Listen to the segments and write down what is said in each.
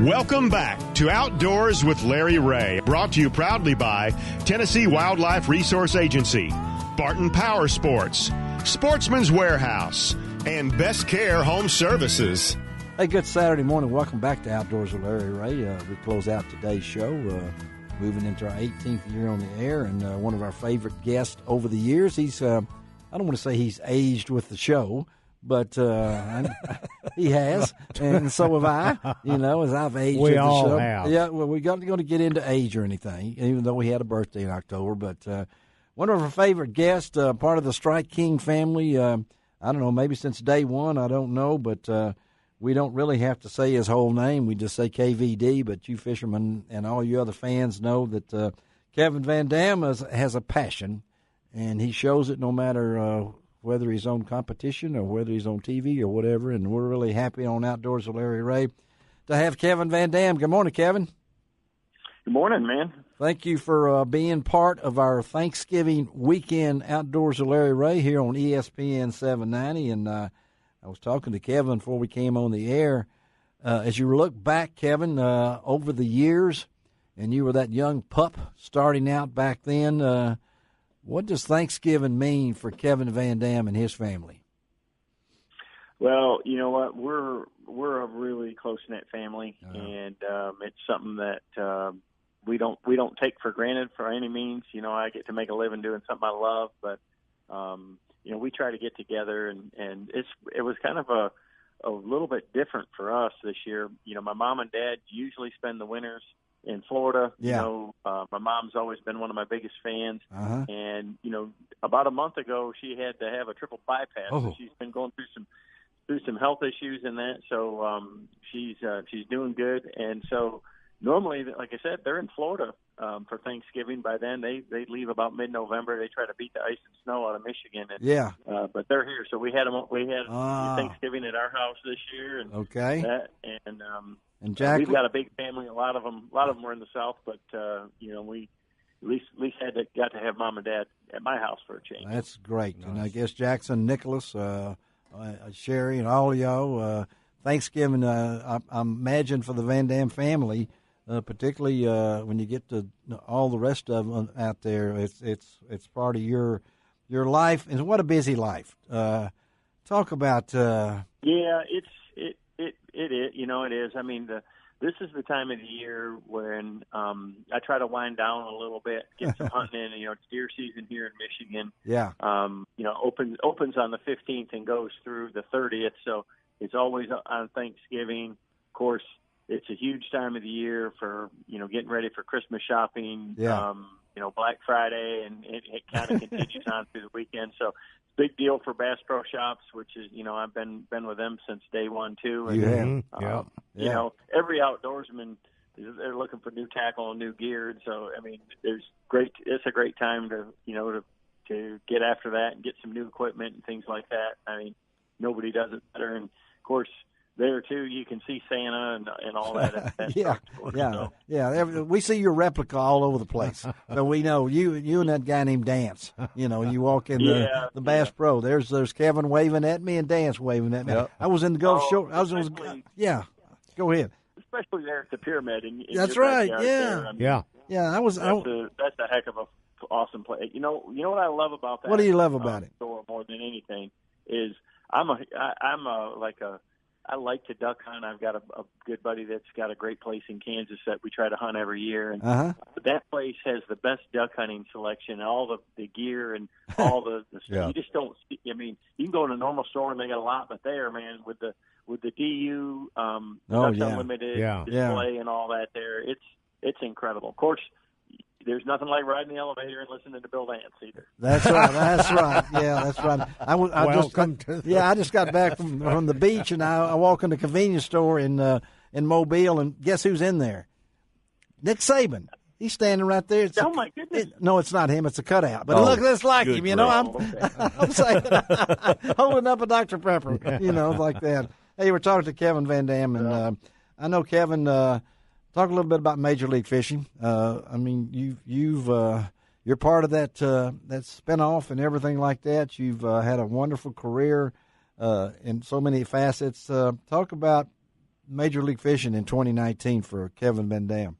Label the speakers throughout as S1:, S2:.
S1: Welcome back to Outdoors with Larry Ray, brought to you proudly by Tennessee Wildlife Resource Agency, Barton Power Sports, Sportsman's Warehouse, and Best Care Home Services.
S2: Hey, good Saturday morning. Welcome back to Outdoors with Larry Ray. We close out today's show, moving into our 18th year on the air, and one of our favorite guests over the years. He's, I don't want to say he's aged with the show, but he has, and so have I, as I've aged with the show.
S3: We all have.
S2: Yeah, well, we're not going to get into age or anything, even though we had a birthday in October. But one of our favorite guests, part of the Strike King family, I don't know, maybe since day one, I don't know, but we don't really have to say his whole name. We just say KVD, but you fishermen and all you other fans know that Kevin Van Dam has a passion, and he shows it no matter whether he's on competition or whether he's on TV or whatever, and we're really happy on Outdoors with Larry Ray to have Kevin Van Dam. Good morning, Kevin.
S4: Good morning, man.
S2: Thank you for being part of our Thanksgiving weekend Outdoors with Larry Ray here on ESPN 790, and I was talking to Kevin before we came on the air. As you look back, Kevin, over the years, and you were that young pup starting out back then, what does Thanksgiving mean for Kevin Van Dam and his family?
S4: Well, you know what? We're a really close-knit family, and it's something that we don't take for granted for any means. I get to make a living doing something I love, but we try to get together, and it was kind of a little bit different for us this year. My mom and dad usually spend the winters in Florida.
S2: Yeah.
S4: My mom's always been one of my biggest fans. And, about a month ago, she had to have a triple bypass.
S2: Oh.
S4: So she's been going through some health issues and that. So she's doing good. And so normally, like I said, they're in Florida for Thanksgiving. By then, they leave about mid-November. They try to beat the ice and snow out of Michigan. And,
S2: yeah.
S4: But they're here. So we had Thanksgiving at our house this year. And
S2: okay.
S4: That, and
S2: Jack,
S4: we've got a big family. A lot of them were in the South, but we at least got to have Mom and Dad at my house for a change.
S2: That's great. Nice. And I guess Jackson, Nicholas, Sherry, and all of y'all, Thanksgiving, I imagine for the Van Dam family, particularly when you get to all the rest of them out there, it's part of your life. And what a busy life. Talk about.
S4: Yeah, it is. It is. I mean, this is the time of the year when I try to wind down a little bit, get some hunting in. It's deer season here in Michigan.
S2: Yeah.
S4: Opens on the 15th and goes through the 30th. So it's always on Thanksgiving. Of course, it's a huge time of the year for getting ready for Christmas shopping.
S2: Yeah.
S4: Black Friday, and it kind of continues on through the weekend. So big deal for Bass Pro Shops, which is, I've been with them since day one too. And, every outdoorsman, they're looking for new tackle and new gear. So, I mean, it's a great time to get after that and get some new equipment and things like that. I mean, nobody does it better. And of course, there too, you can see Santa and all that.
S2: Yeah. We see your replica all over the place. So we know you and that guy named Dance. You walk in the Bass Pro. There's Kevin waving at me and Dance waving at me. Yep. I was in the Gulf Shore. Go ahead.
S4: Especially there at the Pyramid.
S2: That's right.
S4: Yeah.
S2: Yeah.
S4: That's a heck of a awesome place. You know what I love about that?
S2: What do you love about it?
S4: Store more than anything is I like to duck hunt. I've got a good buddy that's got a great place in Kansas that we try to hunt every year. And that place has the best duck hunting selection, all the gear and all the stuff. You just don't see. I mean, you can go in a normal store and they got a lot, but there, man, with the DU Ducks Unlimited display and all that there, it's incredible. Of course, there's nothing like riding the elevator and listening to Bill Dance either.
S2: That's right. Yeah, that's right. I just got back from the beach, and I walk in the convenience store in Mobile, and guess who's in there? Nick Saban. He's standing right there.
S4: Oh my goodness!
S2: No, it's not him. It's a cutout. But look, that's like him. I'm saying, holding up a Dr. Pepper. Like that. Hey, we're talking to Kevin Van Dam, and I know Kevin. Talk a little bit about Major League Fishing. I mean, you're part of that spinoff and everything like that. You've had a wonderful career in so many facets. Talk about Major League Fishing in 2019 for Kevin Van Dam?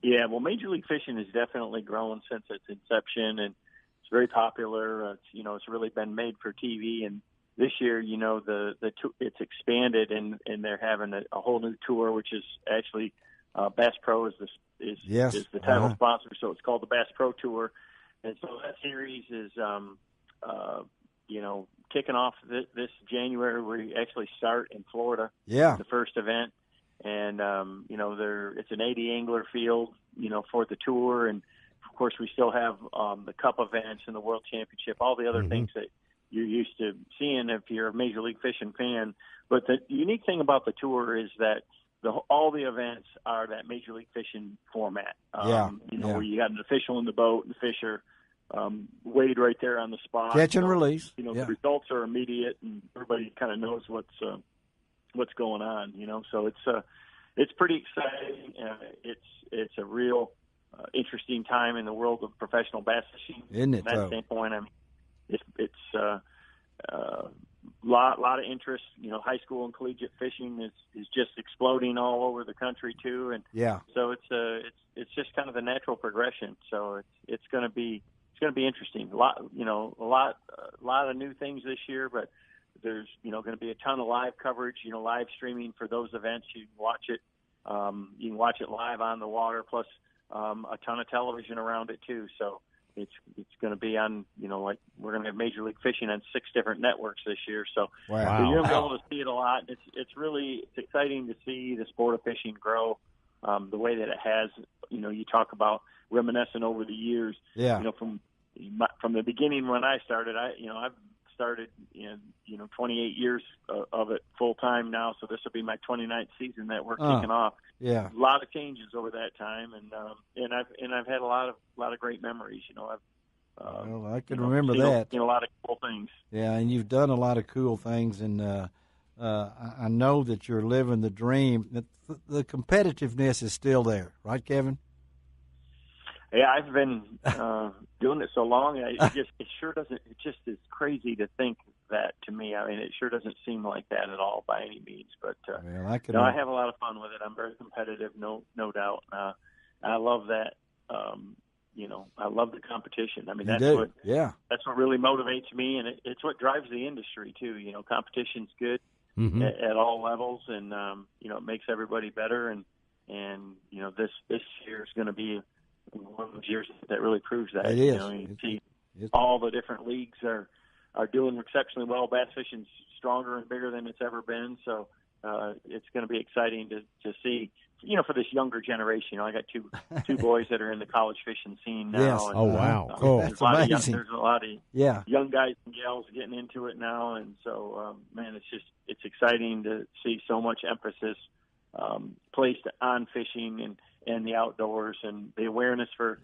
S4: Yeah, well, Major League Fishing has definitely grown since its inception, and it's very popular. It's really been made for TV, and this year, it's expanded, and they're having a whole new tour, which is actually Bass Pro is the title sponsor, so it's called the Bass Pro Tour, and so that series is kicking off this January. We actually start in Florida.
S2: Yeah,
S4: the first event. And, it's an 80 angler field, for the tour. And, of course, we still have the Cup events and the World Championship, all the other things that you're used to seeing if you're a Major League Fishing fan. But the unique thing about the tour is that all the events are that Major League Fishing format. Where you got an official in the boat, and the fish are weighed right there on the spot.
S2: Catch and release.
S4: The results are immediate, and everybody kind of knows what's going on, so it's pretty exciting. It's a real interesting time in the world of professional bass fishing.
S2: Isn't it?
S4: From that standpoint, it's a lot of interest. High school and collegiate fishing is just exploding all over the country too, and so it's just kind of the natural progression. So it's going to be interesting. A lot of new things this year, but there's, going to be a ton of live coverage, live streaming for those events. You can watch it. You can watch it live on the water, plus a ton of television around it too. So it's going to be on, like we're going to have Major League Fishing on 6 different networks this year. So, so you're going to be able to see it a lot. It's exciting to see the sport of fishing grow the way that it has. You talk about reminiscing over the years.
S2: Yeah.
S4: From the beginning when I started, I've started in 28 years of it full time now, so this will be my 29th season that we're kicking off.
S2: Yeah,
S4: a lot of changes over that time, and I've had a lot of great memories.
S2: I can remember that.
S4: A lot of cool things.
S2: Yeah, and you've done a lot of cool things, and I know that you're living the dream. The competitiveness is still there, right, Kevin?
S4: Yeah, I've been doing it so long. It sure doesn't. It just is crazy to think that to me. I mean, it sure doesn't seem like that at all by any means. But I have a lot of fun with it. I'm very competitive, no doubt. I love that. I love the competition. I mean, that's what really motivates me, and it's what drives the industry too. Competition's good at all levels, and it makes everybody better. And this year is going to be one of those years that really proves that.
S2: It is.
S4: You see all the different leagues are doing exceptionally well. Bass fishing's stronger and bigger than it's ever been. So it's going to be exciting to see, for this younger generation. I got two boys that are in the college fishing scene now.
S2: Yes.
S4: And,
S2: oh, wow. Cool.
S4: That's amazing. There's a lot of young guys and gals getting into it now. And so, it's exciting to see so much emphasis placed on fishing and the outdoors, and the awareness for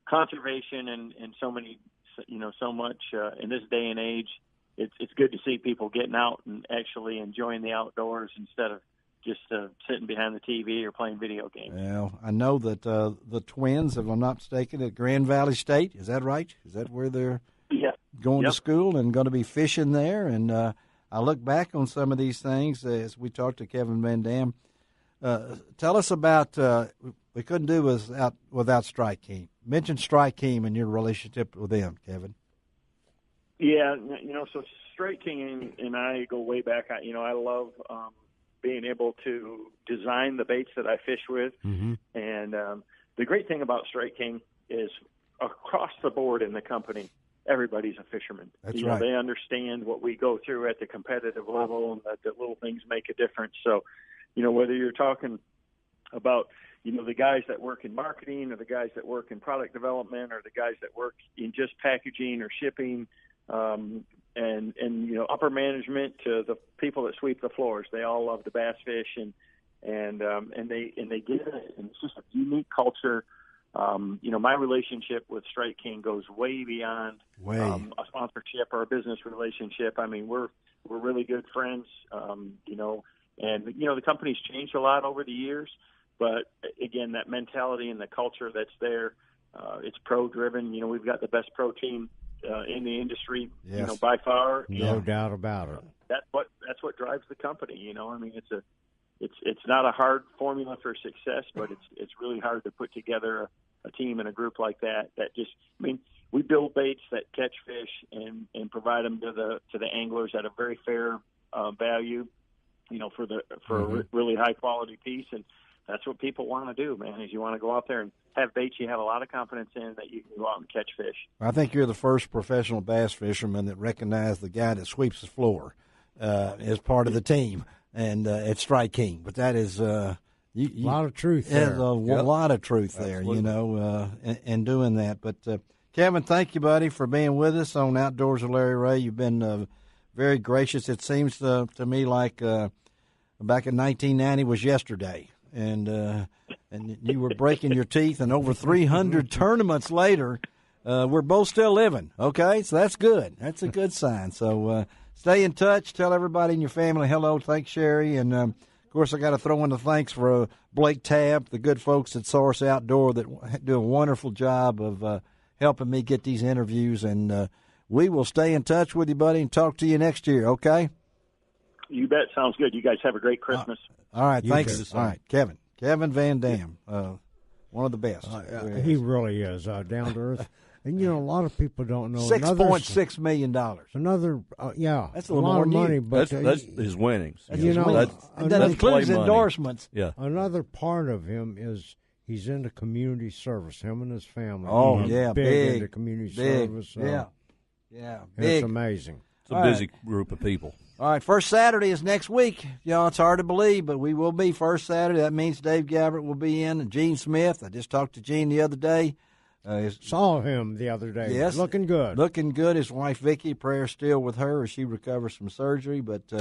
S4: conservation and so many, so much in this day and age. It's good to see people getting out and actually enjoying the outdoors instead of just sitting behind the TV or playing video games. Well,
S2: I know that the twins, if I'm not mistaken, at Grand Valley State, is that right? Is that where they're going to school and going to be fishing there? And I look back on some of these things as we talked to Kevin Van Dam. Tell us about we couldn't do without Strike King. Mention Strike King and your relationship with them, Kevin.
S4: Yeah, so Strike King and I go way back. I love being able to design the baits that I fish with. Mm-hmm. And the great thing about Strike King is across the board in the company, everybody's a fisherman.
S2: That's right.
S4: They understand what we go through at the competitive level, and that the little things make a difference. So, whether you're talking about, the guys that work in marketing or the guys that work in product development or the guys that work in just packaging or shipping, and upper management to the people that sweep the floors, they all love to bass fish and they get it. And it's just a unique culture. My relationship with Strike King goes way beyond a sponsorship or a business relationship. I mean, we're really good friends, and the company's changed a lot over the years, but again, that mentality and the culture that's there, it's pro driven. We've got the best pro team in the industry, by far.
S3: No doubt about it.
S4: That's what drives the company. I mean, it's not a hard formula for success, but it's really hard to put together a team and a group like that. We build baits that catch fish and provide them to the anglers at a very fair value, for a really high quality piece. And that's what people want to do, man, is you want to go out there and have baits you have a lot of confidence in that you can go out and catch fish.
S2: I think you're the first professional bass fisherman that recognized the guy that sweeps the floor as part of the team and at Strike King. But that is a
S3: lot of truth there.
S2: There's a lot of truth there, in doing that. But, Kevin, thank you, buddy, for being with us on Outdoors with Larry Ray. You've been very gracious. It seems to me like back in 1990 was yesterday. And you were breaking your teeth, and over 300 tournaments later, we're both still living, okay? So that's good. That's a good sign. So stay in touch. Tell everybody in your family hello. Thanks, Sherry. And, of course, I got to throw in the thanks for Blake Tabb, the good folks at Source Outdoor that do a wonderful job of helping me get these interviews. And we will stay in touch with you, buddy, and talk to you next year, okay?
S4: You bet. Sounds good. You guys have a great Christmas.
S2: All right, thanks. All right, Kevin Van Dam, one of the best.
S3: He really is down to earth. And a lot of people don't know.
S2: $6.6 million.
S3: Another,
S2: that's a
S3: lot
S2: more
S3: of money. But
S5: that's his winnings.
S2: That includes endorsements.
S5: Yeah.
S3: Another part of him is he's into community service. Him and his family.
S2: Oh, yeah,
S3: big into community service.
S2: Yeah,
S3: it's amazing.
S5: It's a busy group of people.
S2: All right, first Saturday is next week. It's hard to believe, but we will be first Saturday. That means Dave Gabbert will be in, and Gene Smith. I just talked to Gene the other day.
S3: Saw him the other day.
S2: Yes.
S3: Looking good.
S2: Looking good. His wife, Vicki, prayer still with her as she recovers from surgery. But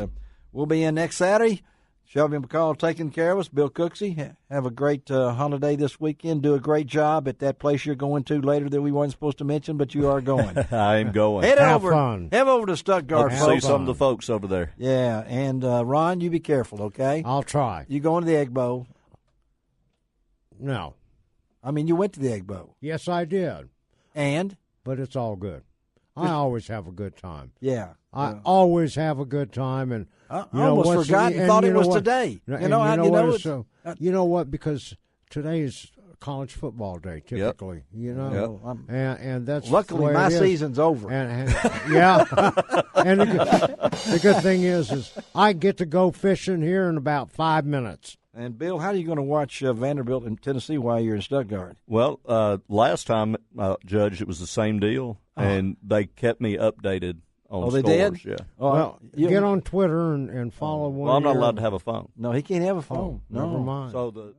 S2: we'll be in next Saturday. Shelby McCall taking care of us. Bill Cooksey, have a great holiday this weekend. Do a great job at that place you're going to later that we weren't supposed to mention, but you are going.
S5: I am going.
S2: Head over to
S5: Hope
S2: Stuttgart.
S5: to see some of the folks over there.
S2: Yeah, and Ron, you be careful, okay?
S3: I'll try.
S2: You going to the Egg Bowl?
S3: No.
S2: I mean, you went to the Egg Bowl.
S3: Yes, I did.
S2: And?
S3: But it's all good. I always have a good time.
S2: Yeah.
S3: I always have a good time, and
S2: I almost forgot and thought it was today. You
S3: know what? Because today is college football day, typically. And that's
S2: luckily my season's over.
S3: And the good thing is I get to go fishing here in about 5 minutes.
S2: And, Bill, how are you going to watch Vanderbilt in Tennessee while you're in Stuttgart?
S5: Well, last time, Judge, it was the same deal, and they kept me updated on scores.
S2: They did?
S5: Yeah.
S3: Well, get on Twitter and follow one.
S5: Well, I'm not allowed to have a phone.
S2: No, he can't have a phone.
S3: No. Never mind.
S5: So